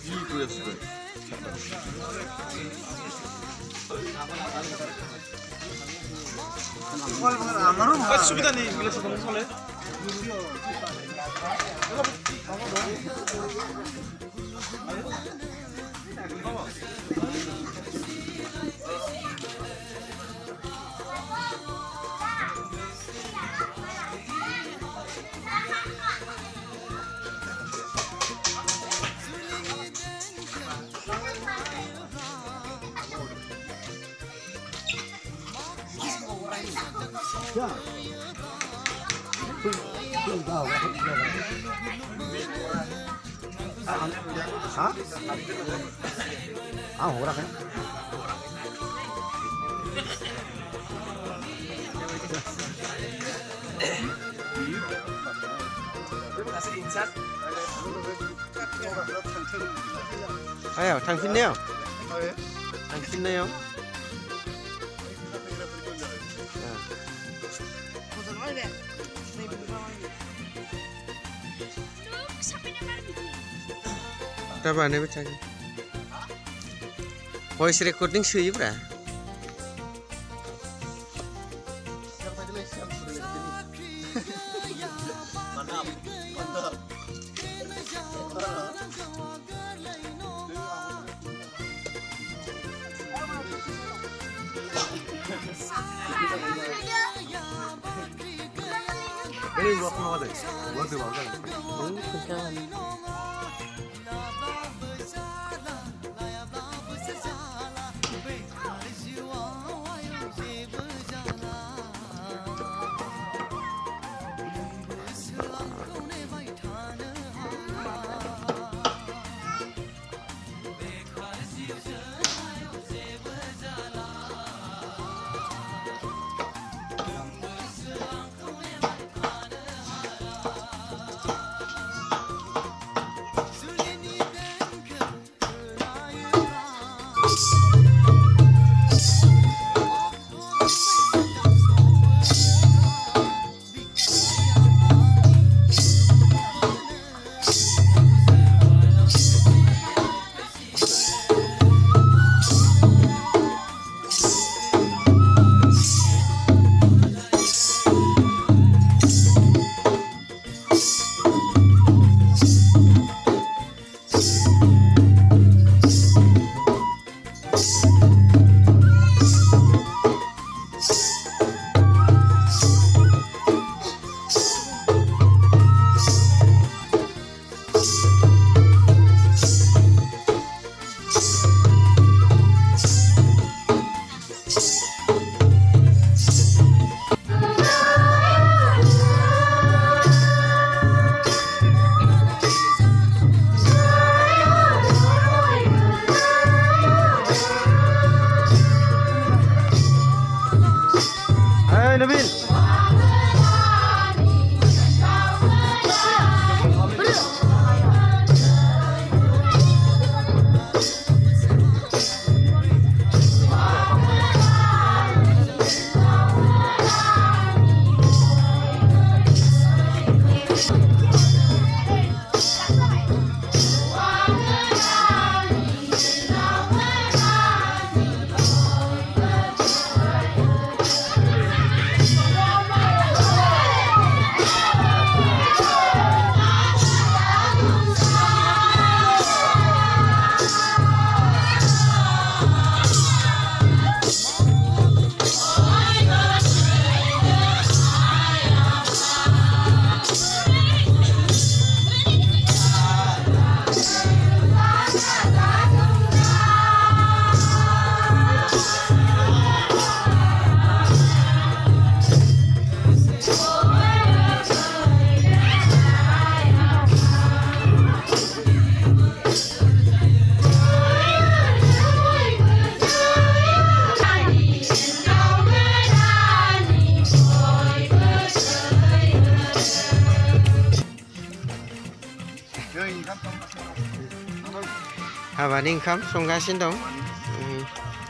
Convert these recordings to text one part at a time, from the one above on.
Itu ya sudah. সুবিধা নেই চলে Ya. Belum tahu. Hah? Ah, orang kan? Ayo, thằng xin neo. Thằng xin neo. Berapa nih bacanya? Voice recording sih ya, mantap mantap ini buat apa deh? Buat apa? हाबानि ओंखाम संगासिनो दं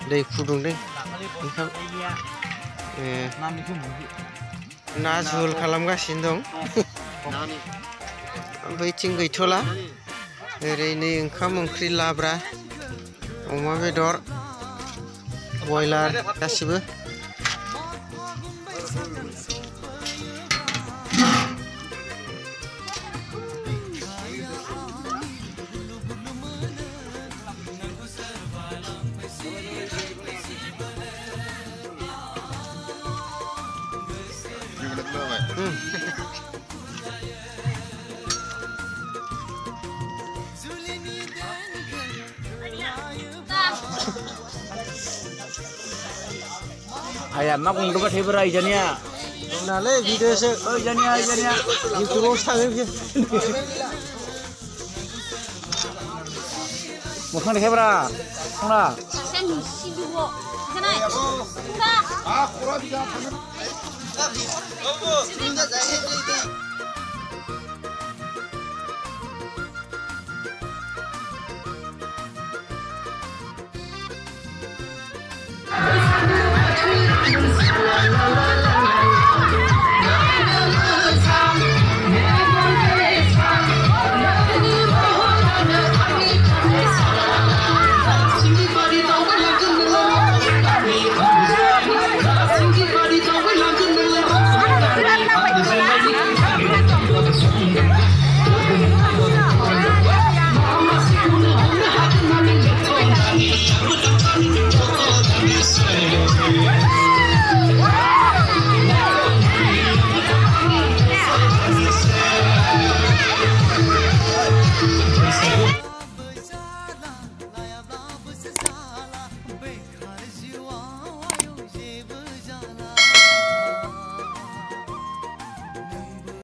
दै फुदुंदों ओंखाम ना झुल खालामगासिनो दं बैथिं गैथ'ला ओरैनो ओंखाम ओंख्रि लाब्रा अमा बेदर बयलार गासिबो ayam mak untuk apa sih berai jania? Nale video se Jania. YouTube sangat je. Makan deh bera, mana? Sen si dua, sana. Sudah. 아, 꼬라지가 방금.